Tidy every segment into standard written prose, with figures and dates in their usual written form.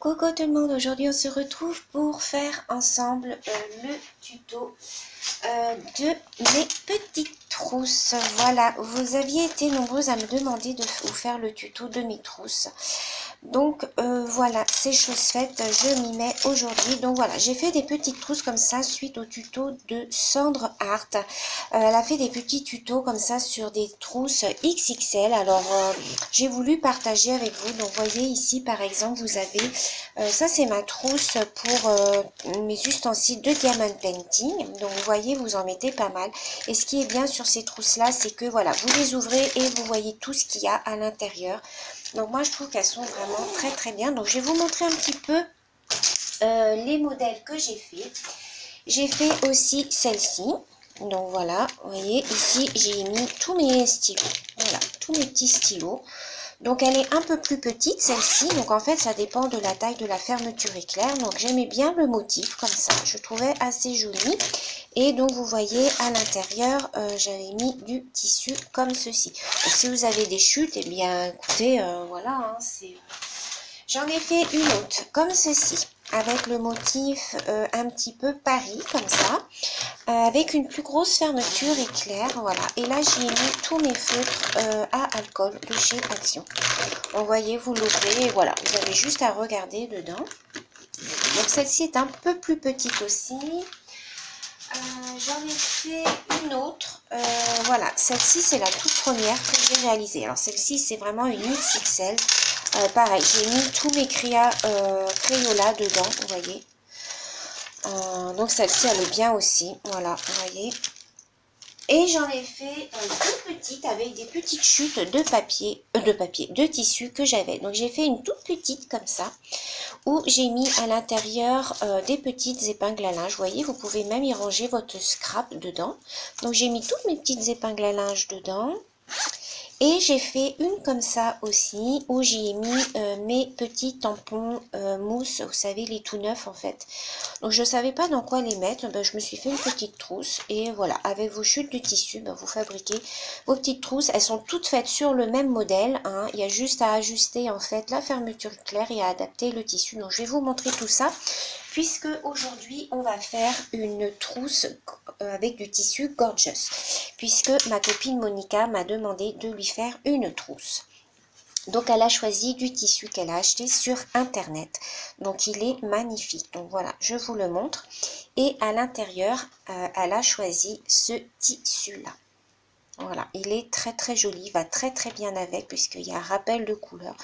Coucou tout le monde, aujourd'hui on se retrouve pour faire ensemble le tuto de mes petites trousses. Voilà, vous aviez été nombreux à me demander de vous faire le tuto de mes trousses. Donc voilà, c'est chose faite, je m'y mets aujourd'hui. Donc voilà, j'ai fait des petites trousses comme ça suite au tuto de Sandre Art. Elle a fait des petits tutos comme ça sur des trousses XXL. Alors j'ai voulu partager avec vous. Donc voyez ici par exemple, vous avez, ça c'est ma trousse pour mes ustensiles de diamond painting. Donc vous voyez, vous en mettez pas mal. Et ce qui est bien sur ces trousses là, c'est que voilà, vous les ouvrez et vous voyez tout ce qu'il y a à l'intérieur. Donc moi je trouve qu'elles sont vraiment très très bien. Donc je vais vous montrer un petit peu les modèles que j'ai fait. J'ai fait aussi celle-ci. Donc voilà, vous voyez ici j'ai mis tous mes stylos. Voilà, tous mes petits stylos. Donc elle est un peu plus petite celle-ci. Donc en fait ça dépend de la taille de la fermeture éclair. Donc j'aimais bien le motif comme ça. Je trouvais assez joli. Et donc vous voyez à l'intérieur j'avais mis du tissu comme ceci. Donc, si vous avez des chutes, et eh bien écoutez voilà hein, c'est... J'en ai fait une autre comme ceci avec le motif un petit peu Paris comme ça avec une plus grosse fermeture éclair. Voilà, et là j'ai mis tous mes feutres à alcool de chez Action. Vous voyez, vous l'ouvrez et voilà, vous avez juste à regarder dedans. Donc celle-ci est un peu plus petite aussi. J'en ai fait une autre, voilà, celle-ci c'est la toute première que j'ai réalisée. Alors celle-ci c'est vraiment une XXL, pareil, j'ai mis tous mes Crayolas dedans, vous voyez. Donc celle-ci elle est bien aussi, voilà, vous voyez. Et j'en ai fait deux petites avec des petites chutes de tissu que j'avais. Donc j'ai fait une toute petite comme ça, où j'ai mis à l'intérieur des petites épingles à linge. Vous voyez, vous pouvez même y ranger votre scrap dedans. Donc j'ai mis toutes mes petites épingles à linge dedans. Et j'ai fait une comme ça aussi, où j'y ai mis mes petits tampons mousse, vous savez, les tout neufs en fait. Donc je ne savais pas dans quoi les mettre, ben, je me suis fait une petite trousse. Et voilà, avec vos chutes de tissu, ben, vous fabriquez vos petites trousses. Elles sont toutes faites sur le même modèle, hein. Il y a juste à ajuster en fait la fermeture claire et à adapter le tissu. Donc je vais vous montrer tout ça, puisque aujourd'hui on va faire une trousse avec du tissu gorgeous, puisque ma copine Monica m'a demandé de lui faire une trousse. Donc elle a choisi du tissu qu'elle a acheté sur internet. Donc il est magnifique. Donc voilà, je vous le montre. Et à l'intérieur, elle a choisi ce tissu là. Voilà, il est très très joli, il va très très bien avec puisqu'il y a un rappel de couleur.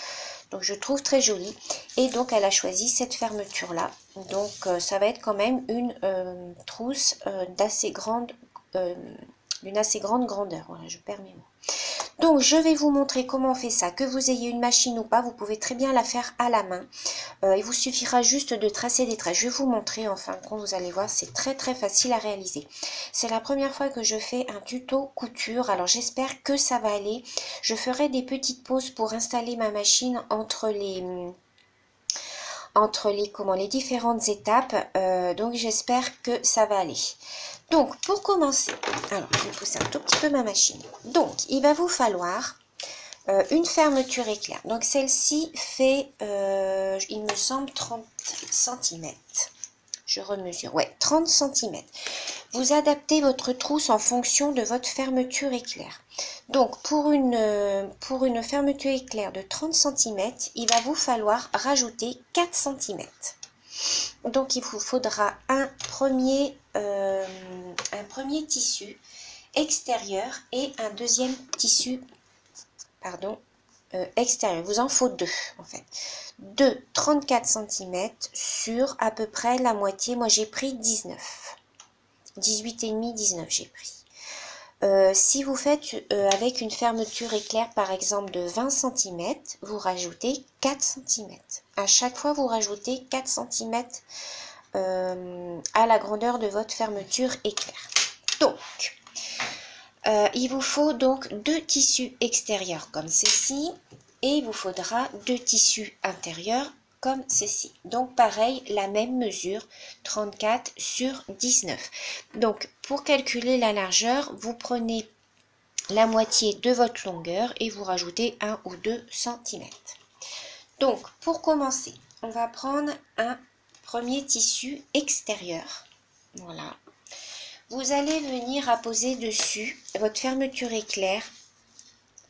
Donc je trouve très joli. Et donc elle a choisi cette fermeture là. Donc ça va être quand même une trousse d'assez grande, d'une assez grande grandeur. Voilà, je perds mes mots. Donc je vais vous montrer comment on fait ça. Que vous ayez une machine ou pas, vous pouvez très bien la faire à la main. Il vous suffira juste de tracer des traits. Je vais vous montrer, enfin quand vous allez voir, c'est très très facile à réaliser. C'est la première fois que je fais un tuto couture, alors j'espère que ça va aller. Je ferai des petites pauses pour installer ma machine entre les les différentes étapes. Donc j'espère que ça va aller. Donc pour commencer, alors je vais pousser un tout petit peu ma machine. Donc il va vous falloir une fermeture éclair. Donc celle-ci fait, il me semble, 30 cm. Je remesure, ouais, 30 cm. Vous adaptez votre trousse en fonction de votre fermeture éclair. Donc pour une fermeture éclair de 30 cm, il va vous falloir rajouter 4 cm. Donc il vous faudra un premier tissu extérieur et un deuxième tissu extérieur. Il vous en faut deux en fait. De 34 cm sur à peu près la moitié. Moi j'ai pris 19. 18,5, 19 j'ai pris. Si vous faites avec une fermeture éclair par exemple de 20 cm, vous rajoutez 4 cm. À chaque fois vous rajoutez 4 cm à la grandeur de votre fermeture éclair. Donc il vous faut donc deux tissus extérieurs comme ceci et il vous faudra deux tissus intérieurs comme ceci. Donc pareil, la même mesure, 34 sur 19. Donc pour calculer la largeur, vous prenez la moitié de votre longueur et vous rajoutez 1 ou 2 cm. Donc pour commencer, on va prendre un premier tissu extérieur. Voilà. Vous allez venir apposer dessus votre fermeture éclair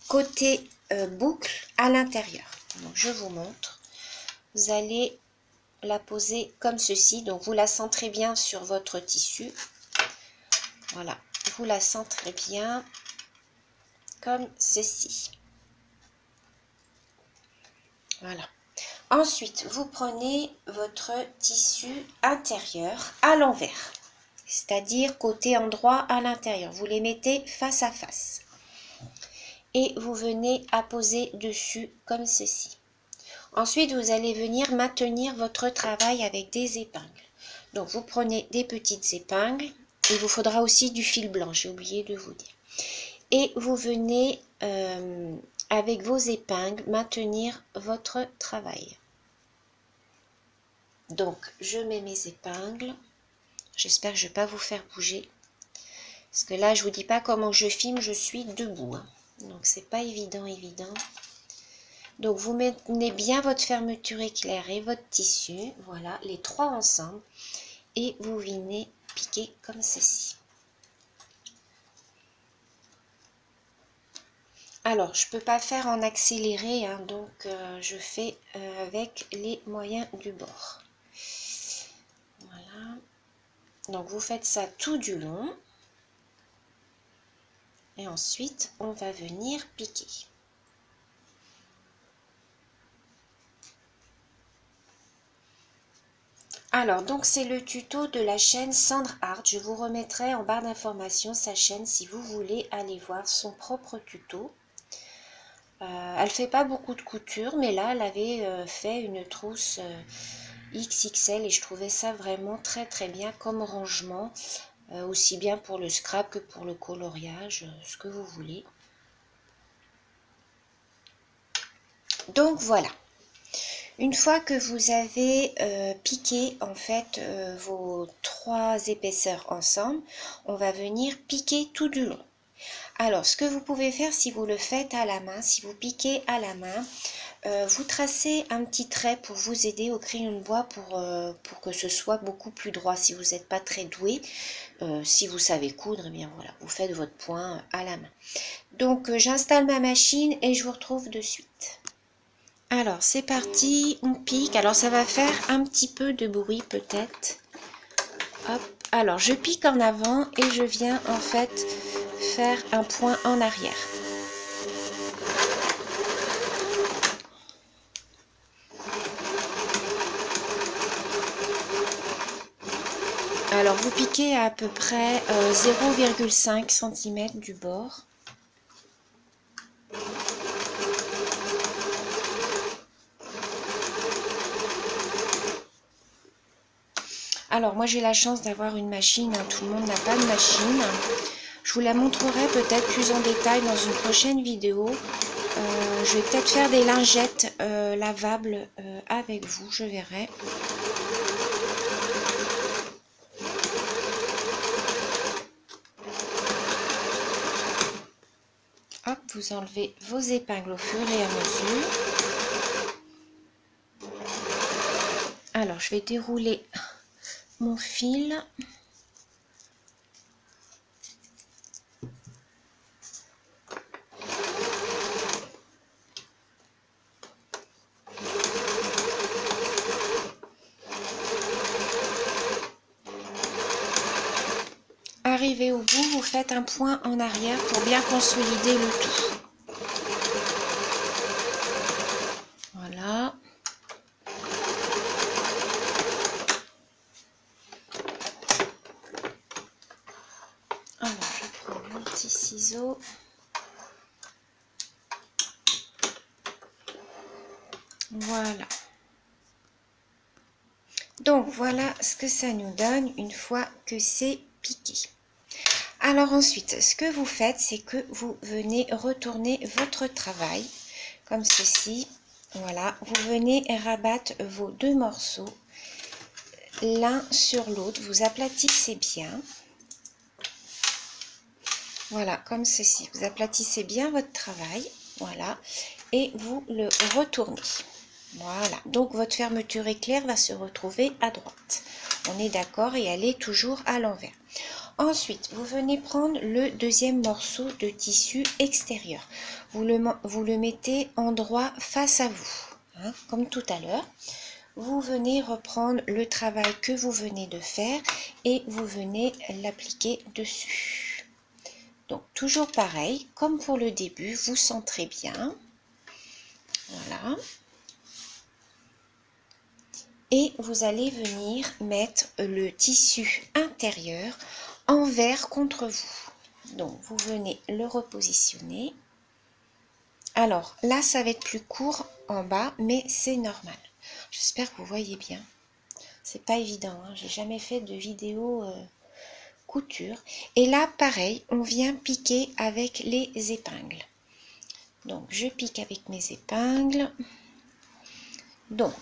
côté boucle à l'intérieur. Donc je vous montre. Vous allez la poser comme ceci. Donc vous la centrez bien sur votre tissu. Voilà. Vous la centrez bien comme ceci. Voilà. Ensuite, vous prenez votre tissu intérieur à l'envers, c'est-à-dire côté endroit à l'intérieur. Vous les mettez face à face. Et vous venez apposer dessus comme ceci. Ensuite, vous allez venir maintenir votre travail avec des épingles. Donc, vous prenez des petites épingles. Il vous faudra aussi du fil blanc, j'ai oublié de vous dire. Et vous venez avec vos épingles maintenir votre travail. Donc, je mets mes épingles. J'espère que je ne vais pas vous faire bouger. Parce que là, je ne vous dis pas comment je filme, je suis debout. Hein. Donc, c'est pas évident. Donc, vous mettez bien votre fermeture éclair et votre tissu. Voilà, les trois ensemble. Et vous venez piquer comme ceci. Alors, je ne peux pas faire en accéléré, hein, donc je fais avec les moyens du bord. Voilà. Donc, vous faites ça tout du long. Et ensuite, on va venir piquer. Alors, donc c'est le tuto de la chaîne Sandre Art. Je vous remettrai en barre d'informations sa chaîne si vous voulez aller voir son propre tuto. Elle fait pas beaucoup de couture, mais là, elle avait fait une trousse XXL et je trouvais ça vraiment très très bien comme rangement. Aussi bien pour le scrap que pour le coloriage, ce que vous voulez. Donc voilà. Une fois que vous avez piqué en fait vos trois épaisseurs ensemble, on va venir piquer tout du long. Alors, ce que vous pouvez faire si vous le faites à la main, si vous piquez à la main, vous tracez un petit trait pour vous aider au crayon de bois pour que ce soit beaucoup plus droit. Si vous n'êtes pas très doué, si vous savez coudre, eh bien voilà, vous faites votre point à la main. Donc, j'installe ma machine et je vous retrouve de suite. Alors, c'est parti, on pique. Alors, ça va faire un petit peu de bruit peut-être. Hop. Alors, je pique en avant et je viens en fait faire un point en arrière. Alors, vous piquez à peu près 0,5 cm du bord. Alors, moi j'ai la chance d'avoir une machine, hein. Tout le monde n'a pas de machine. Je vous la montrerai peut-être plus en détail dans une prochaine vidéo. Je vais peut-être faire des lingettes lavables avec vous, je verrai. Hop, vous enlevez vos épingles au fur et à mesure. Alors, je vais dérouler mon fil. Arrivé au bout, vous faites un point en arrière pour bien consolider le tout. Voilà. Alors, je prends mon petit ciseau. Voilà. Donc, voilà ce que ça nous donne une fois que c'est piqué. Alors ensuite, ce que vous faites, c'est que vous venez retourner votre travail comme ceci. Voilà, vous venez rabattre vos deux morceaux l'un sur l'autre. Vous aplatissez bien. Voilà, comme ceci. Vous aplatissez bien votre travail. Voilà, et vous le retournez. Voilà, donc votre fermeture éclair va se retrouver à droite. On est d'accord et elle est toujours à l'envers. Ensuite, vous venez prendre le deuxième morceau de tissu extérieur. Vous le mettez en droit face à vous, hein, comme tout à l'heure. Vous venez reprendre le travail que vous venez de faire et vous venez l'appliquer dessus. Donc, toujours pareil, comme pour le début, vous centrez bien. Voilà. Et vous allez venir mettre le tissu intérieur envers contre vous. Donc, vous venez le repositionner. Alors, là, ça va être plus court en bas, mais c'est normal. J'espère que vous voyez bien. C'est pas évident, hein. J'ai jamais fait de vidéo couture. Et là, pareil, on vient piquer avec les épingles. Donc, je pique avec mes épingles. Donc,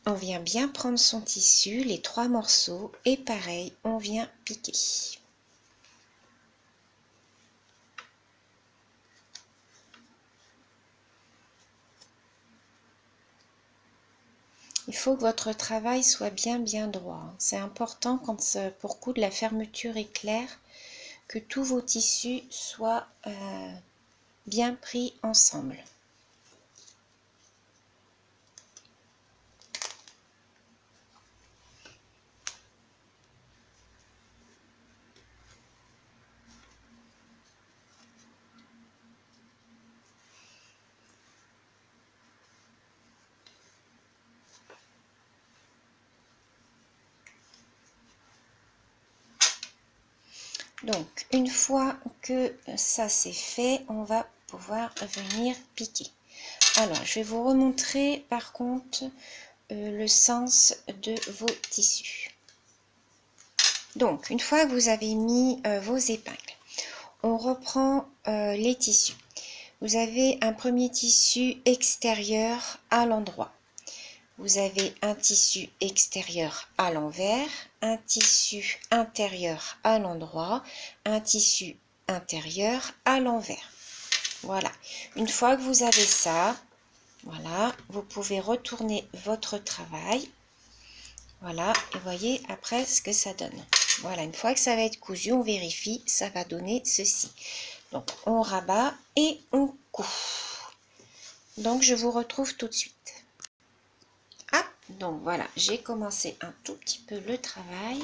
on vient bien prendre son tissu, les 3 morceaux, et pareil, on vient piquer. Il faut que votre travail soit bien droit. C'est important quand pour coudre la fermeture éclair que tous vos tissus soient bien pris ensemble. Donc, une fois que ça c'est fait, on va pouvoir venir piquer. Alors, je vais vous remontrer par contre le sens de vos tissus. Donc, une fois que vous avez mis vos épingles, on reprend les tissus. Vous avez un premier tissu extérieur à l'endroit. Vous avez un tissu extérieur à l'envers, un tissu intérieur à l'endroit, un tissu intérieur à l'envers. Voilà. Une fois que vous avez ça, voilà, vous pouvez retourner votre travail. Voilà, et voyez après ce que ça donne. Voilà, une fois que ça va être cousu, on vérifie, ça va donner ceci. Donc, on rabat et on coud. Donc, je vous retrouve tout de suite. Ah, donc voilà, j'ai commencé un tout petit peu le travail.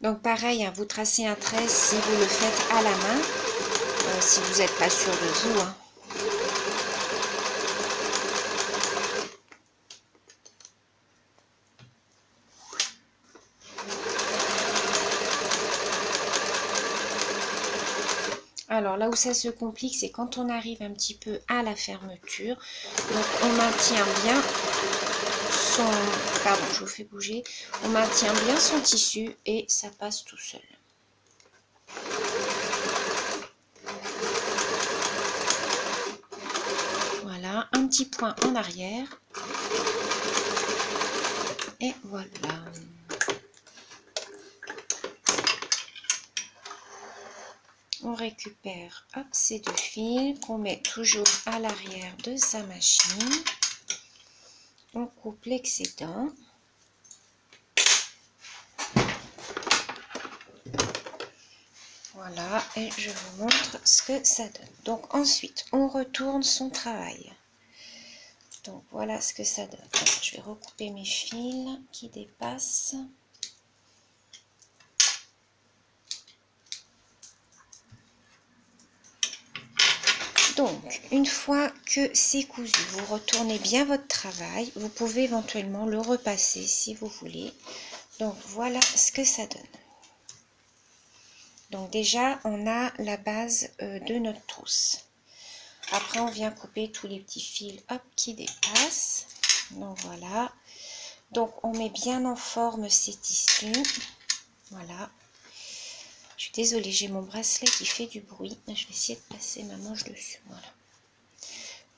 Donc pareil, hein, vous tracez un trait si vous le faites à la main, si vous n'êtes pas sûr de vous, hein. Alors là où ça se complique, c'est quand on arrive un petit peu à la fermeture. Donc on maintient bien son... Pardon, je vous fais bouger. On maintient bien son tissu et ça passe tout seul. Voilà, un petit point en arrière. Et voilà. On récupère ces 2 fils qu'on met toujours à l'arrière de sa machine. On coupe l'excédent. Voilà, et je vous montre ce que ça donne. Donc ensuite, on retourne son travail. Donc voilà ce que ça donne. Alors, je vais recouper mes fils qui dépassent. Donc, une fois que c'est cousu, vous retournez bien votre travail. Vous pouvez éventuellement le repasser si vous voulez. Donc, voilà ce que ça donne. Donc, déjà, on a la base de notre trousse. Après, on vient couper tous les petits fils qui dépassent. Donc, voilà. Donc, on met bien en forme ces tissus. Voilà. Je suis désolée, j'ai mon bracelet qui fait du bruit. Je vais essayer de passer ma manche dessus. Voilà.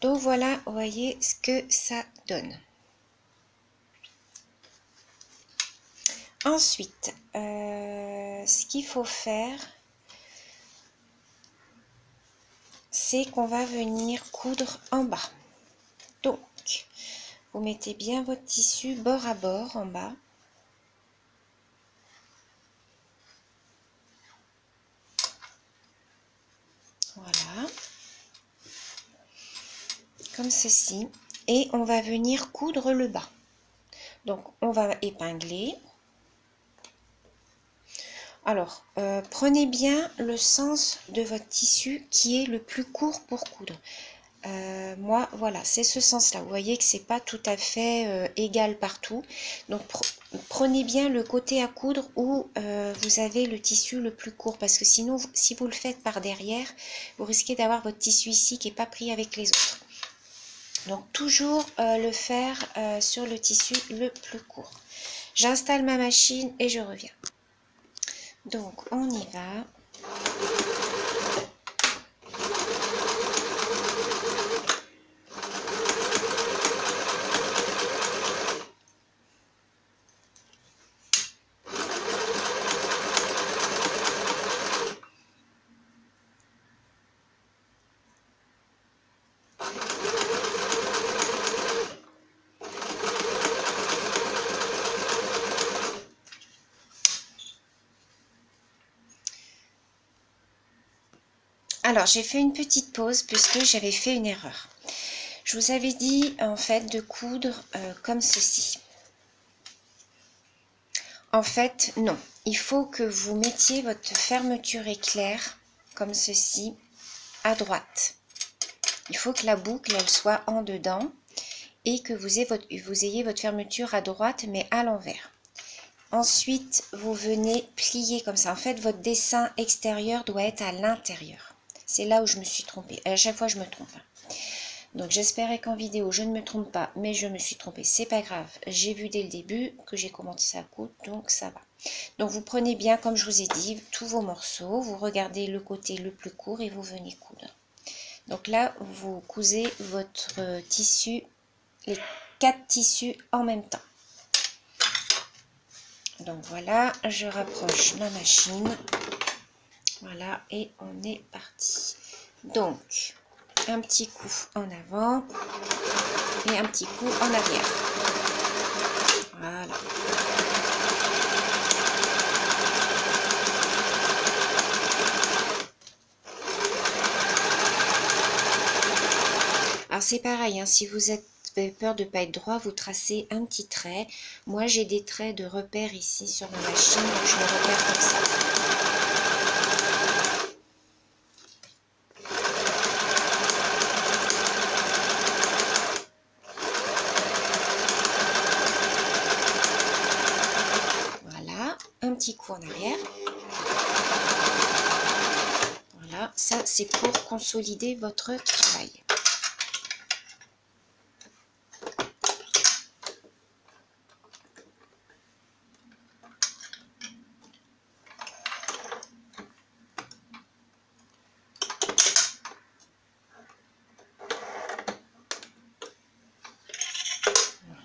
Donc voilà, vous voyez ce que ça donne. Ensuite, ce qu'il faut faire, c'est qu'on va venir coudre en bas. Donc, vous mettez bien votre tissu bord à bord en bas. Voilà. Comme ceci. Et on va venir coudre le bas. Donc, on va épingler. Alors, prenez bien le sens de votre tissu qui est le plus court pour coudre. Moi, voilà, c'est ce sens-là. Vous voyez que c'est pas tout à fait égal partout. Donc, prenez bien le côté à coudre où vous avez le tissu le plus court. Parce que sinon, si vous le faites par derrière, vous risquez d'avoir votre tissu ici qui n'est pas pris avec les autres. Donc, toujours le faire sur le tissu le plus court. J'installe ma machine et je reviens. Donc, on y va. Alors, j'ai fait une petite pause puisque j'avais fait une erreur. Je vous avais dit en fait de coudre comme ceci. En fait, non. Il faut que vous mettiez votre fermeture éclair comme ceci à droite. Il faut que la boucle elle soit en dedans et que vous ayez votre fermeture à droite mais à l'envers. Ensuite, vous venez plier comme ça. En fait, votre dessin extérieur doit être à l'intérieur. C'est là où je me suis trompée. À chaque fois, je me trompe. Donc, j'espérais qu'en vidéo, je ne me trompe pas, mais je me suis trompée. C'est pas grave. J'ai vu dès le début que j'ai commencé à coudre, donc ça va. Donc, vous prenez bien, comme je vous ai dit, tous vos morceaux. Vous regardez le côté le plus court et vous venez coudre. Donc là, vous cousez votre tissu, les 4 tissus en même temps. Donc voilà, je rapproche ma machine. Voilà, et on est parti. Donc, un petit coup en avant et un petit coup en arrière. Voilà. Alors c'est pareil, hein, si vous avez peur de ne pas être droit, vous tracez un petit trait. Moi j'ai des traits de repère ici sur ma machine, donc je les repère comme ça. Voilà, un petit coup en arrière. Voilà, ça c'est pour consolider votre travail.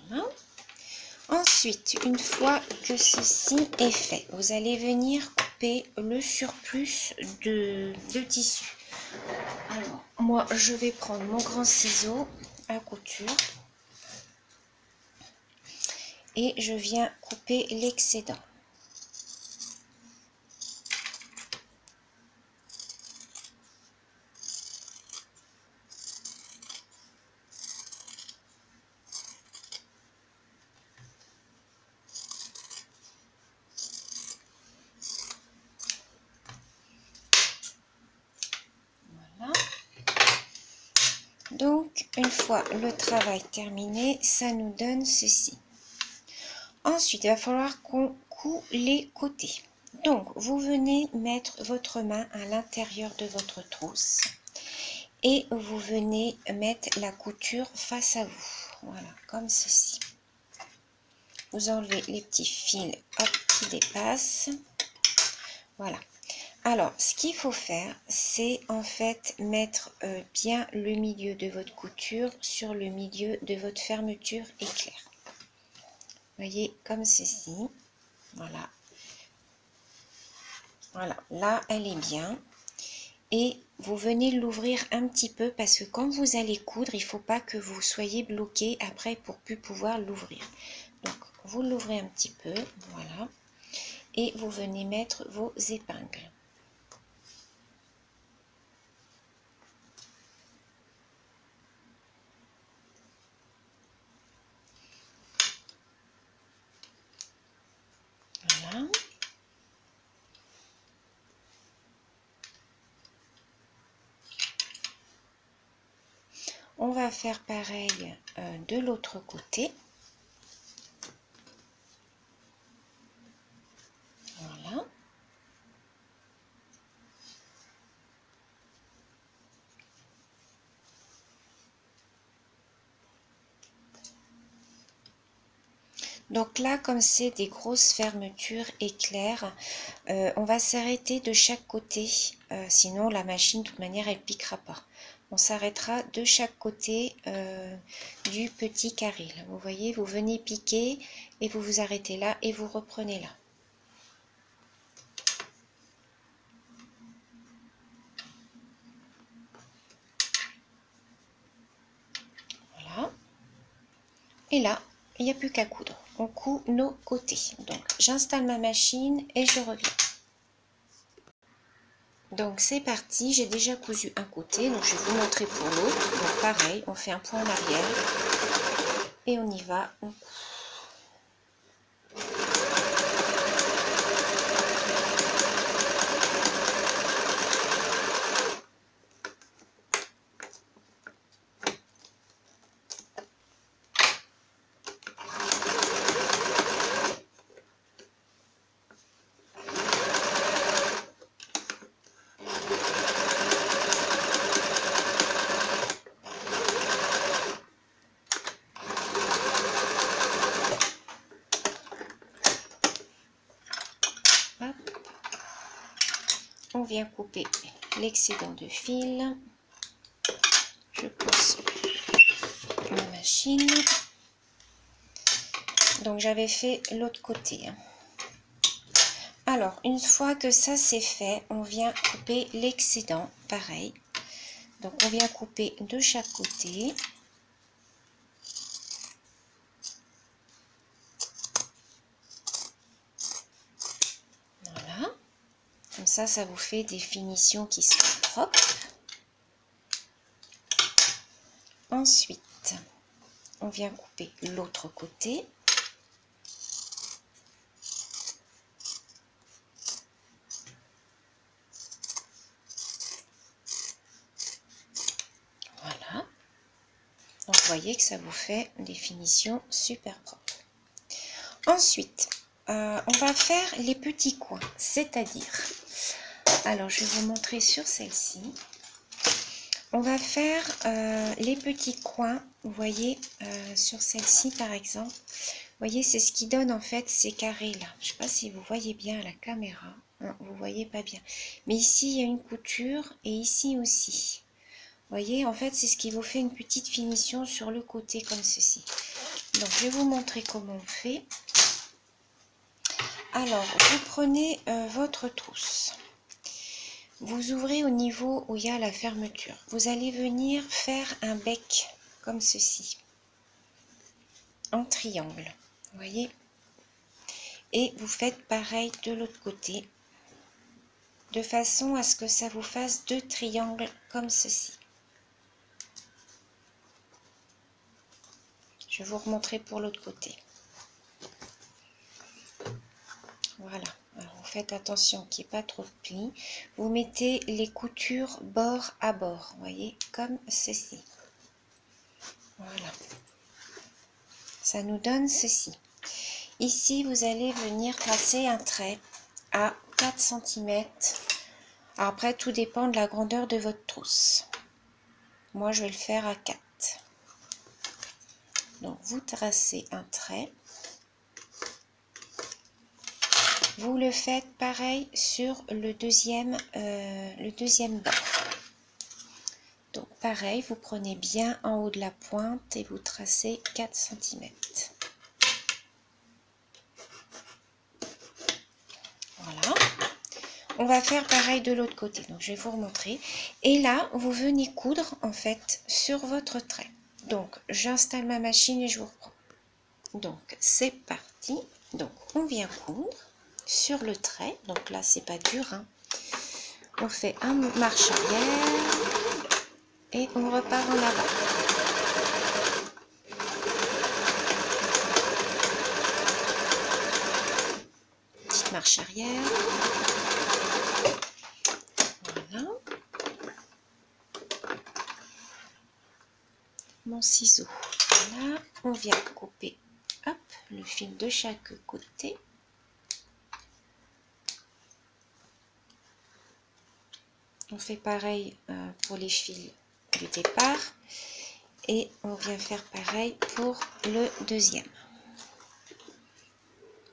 Voilà. Ensuite, une fois que ceci est fait, vous allez venir couper le surplus de tissu. Alors, moi, je vais prendre mon grand ciseau à couture et je viens couper l'excédent. Donc, une fois le travail terminé, ça nous donne ceci. Ensuite, il va falloir qu'on coud les côtés. Donc, vous venez mettre votre main à l'intérieur de votre trousse et vous venez mettre la couture face à vous. Voilà, comme ceci. Vous enlevez les petits fils hop, qui dépassent. Voilà. Alors, ce qu'il faut faire, c'est en fait mettre bien le milieu de votre couture sur le milieu de votre fermeture éclair. Vous voyez, comme ceci. Voilà. Voilà, là, elle est bien. Et vous venez l'ouvrir un petit peu parce que quand vous allez coudre, il ne faut pas que vous soyez bloqué après pour plus pouvoir l'ouvrir. Donc, vous l'ouvrez un petit peu, voilà. Et vous venez mettre vos épingles. Voilà. On va faire pareil de l'autre côté. Voilà. Donc là, comme c'est des grosses fermetures éclairs, on va s'arrêter de chaque côté, sinon la machine, de toute manière, elle piquera pas. On s'arrêtera de chaque côté du petit carré. Là, vous voyez, vous venez piquer et vous vous arrêtez là et vous reprenez là. Voilà. Et là, il n'y a plus qu'à coudre. On coud nos côtés. Donc, j'installe ma machine et je reviens. Donc, c'est parti. J'ai déjà cousu un côté. Donc, je vais vous montrer pour l'autre. Donc, pareil, on fait un point en arrière. Et on y va. On coud. On vient couper l'excédent de fil. Je pose ma machine. Donc j'avais fait l'autre côté. Alors une fois que ça c'est fait, on vient couper l'excédent. Pareil. Donc on vient couper de chaque côté. Voilà. Comme ça vous fait des finitions qui sont propres. Ensuite, on vient couper l'autre côté. Voilà. Donc, vous voyez que ça vous fait des finitions super propres. Ensuite, on va faire les petits coins, c'est-à-dire, alors je vais vous montrer sur celle-ci. On va faire les petits coins, vous voyez, sur celle-ci par exemple. Vous voyez, c'est ce qui donne en fait ces carrés-là. Je ne sais pas si vous voyez bien à la caméra. Non, vous ne voyez pas bien. Mais ici, il y a une couture et ici aussi. Vous voyez, en fait, c'est ce qui vous fait une petite finition sur le côté comme ceci. Donc, je vais vous montrer comment on fait. Alors, vous prenez votre trousse. Vous ouvrez au niveau où il y a la fermeture. Vous allez venir faire un bec comme ceci. En triangle. Vous voyez? Et vous faites pareil de l'autre côté. De façon à ce que ça vous fasse deux triangles comme ceci. Je vais vous remontrer pour l'autre côté. Voilà. Alors, vous faites attention qu'il n'y ait pas trop de plis. Vous mettez les coutures bord à bord. Vous voyez, comme ceci. Voilà. Ça nous donne ceci. Ici, vous allez venir tracer un trait à 4 cm. Après, tout dépend de la grandeur de votre trousse. Moi, je vais le faire à 4. Donc, vous tracez un trait. Vous le faites pareil sur le deuxième bord. Donc pareil, vous prenez bien en haut de la pointe et vous tracez 4 cm. Voilà. On va faire pareil de l'autre côté, donc je vais vous remontrer. Et là, vous venez coudre en fait sur votre trait. Donc j'installe ma machine et je vous reprends. Donc c'est parti. Donc on vient coudre sur le trait. Donc là c'est pas dur, hein. On fait un marche arrière et on repart en avant. Petite marche arrière. Voilà. Mon ciseau. Voilà. On vient couper, hop, le fil de chaque côté. On fait pareil pour les fils du départ et on vient faire pareil pour le deuxième.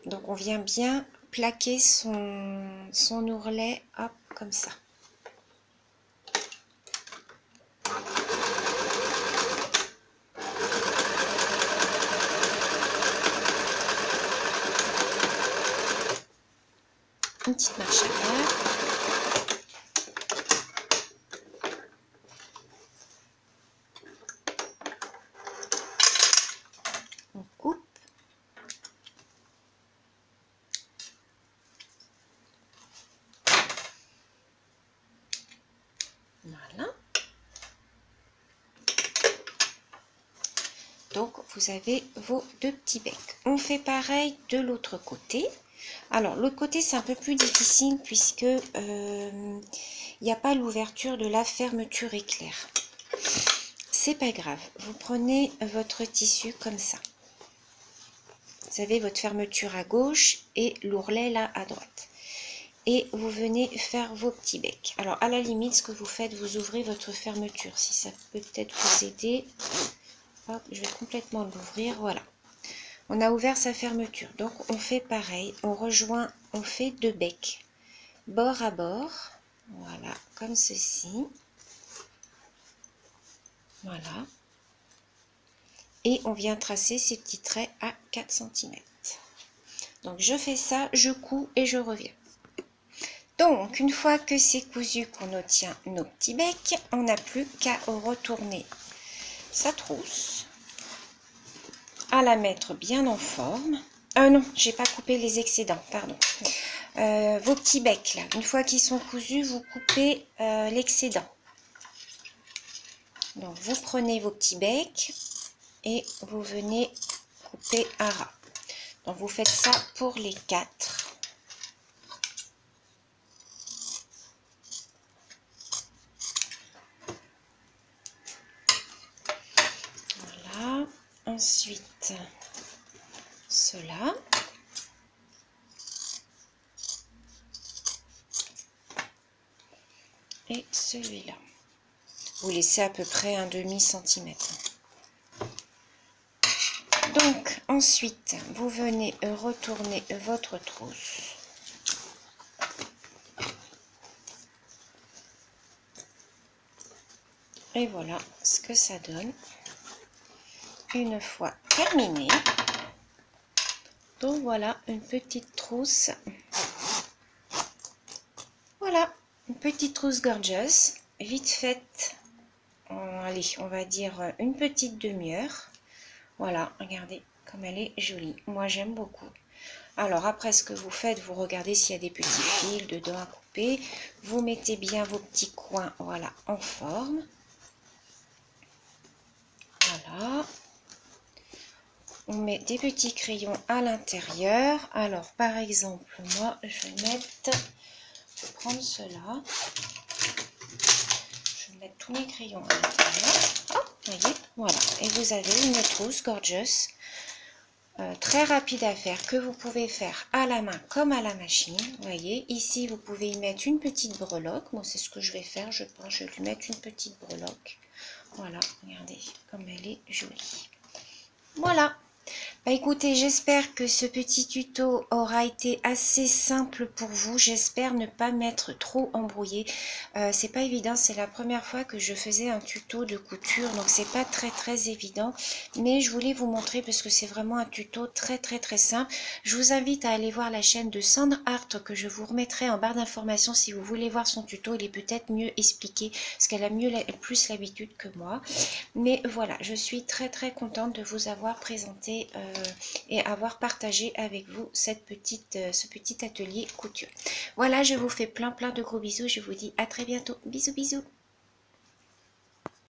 Donc on vient bien plaquer son ourlet, hop, comme ça. Une petite marche arrière. On coupe. Voilà. Donc vous avez vos deux petits becs. On fait pareil de l'autre côté. Alors l'autre côté c'est un peu plus difficile puisque il n'y a pas l'ouverture de la fermeture éclair. C'est pas grave, vous prenez votre tissu comme ça. Vous avez votre fermeture à gauche et l'ourlet là à droite. Et vous venez faire vos petits becs. Alors à la limite, ce que vous faites, vous ouvrez votre fermeture. Si ça peut peut-être vous aider. Hop, je vais complètement l'ouvrir. Voilà. On a ouvert sa fermeture. Donc on fait pareil. On rejoint, on fait deux becs. Bord à bord. Voilà, comme ceci. Voilà. Et on vient tracer ces petits traits à 4 cm. Donc je fais ça, je couds et je reviens. Donc une fois que c'est cousu, qu'on obtient nos petits becs, on n'a plus qu'à retourner sa trousse, à la mettre bien en forme. Non, j'ai pas coupé les excédents, pardon. Vos petits becs là, une fois qu'ils sont cousus, vous coupez l'excédent. Donc vous prenez vos petits becs et vous venez couper à ras. Donc vous faites ça pour les 4. Voilà. Ensuite, cela. Et celui-là. Vous laissez à peu près un demi-centimètre. Donc ensuite, vous venez retourner votre trousse. Et voilà ce que ça donne. Une fois terminé. Donc voilà une petite trousse. Voilà, une petite trousse gorgeous, vite faite. Allez, on va dire une petite demi-heure. Voilà, regardez comme elle est jolie. Moi, j'aime beaucoup. Alors, après, ce que vous faites, vous regardez s'il y a des petits fils dedans à couper. Vous mettez bien vos petits coins, voilà, en forme. Voilà. On met des petits crayons à l'intérieur. Alors, par exemple, moi, je vais prendre cela. Je vais mettre tous mes crayons à l'intérieur. Oh, voyez, voilà. Et vous avez une trousse gorgeous. Très rapide à faire, que vous pouvez faire à la main comme à la machine. Vous voyez, ici vous pouvez y mettre une petite breloque. Moi c'est ce que je vais faire, je pense. Je vais lui mettre une petite breloque. Voilà, regardez comme elle est jolie. Voilà, Bah écoutez, j'espère que ce petit tuto aura été assez simple pour vous. J'espère ne pas m'être trop embrouillée. C'est pas évident, c'est la première fois que je faisais un tuto de couture, donc c'est pas très évident. Mais je voulais vous montrer parce que c'est vraiment un tuto très simple. Je vous invite à aller voir la chaîne de Sandre Art que je vous remettrai en barre d'informations si vous voulez voir son tuto. Il est peut-être mieux expliqué parce qu'elle a plus l'habitude que moi. Mais voilà, je suis très contente de vous avoir présenté et avoir partagé avec vous ce petit atelier couture. Voilà, je vous fais plein de gros bisous. Je vous dis à très bientôt. Bisous.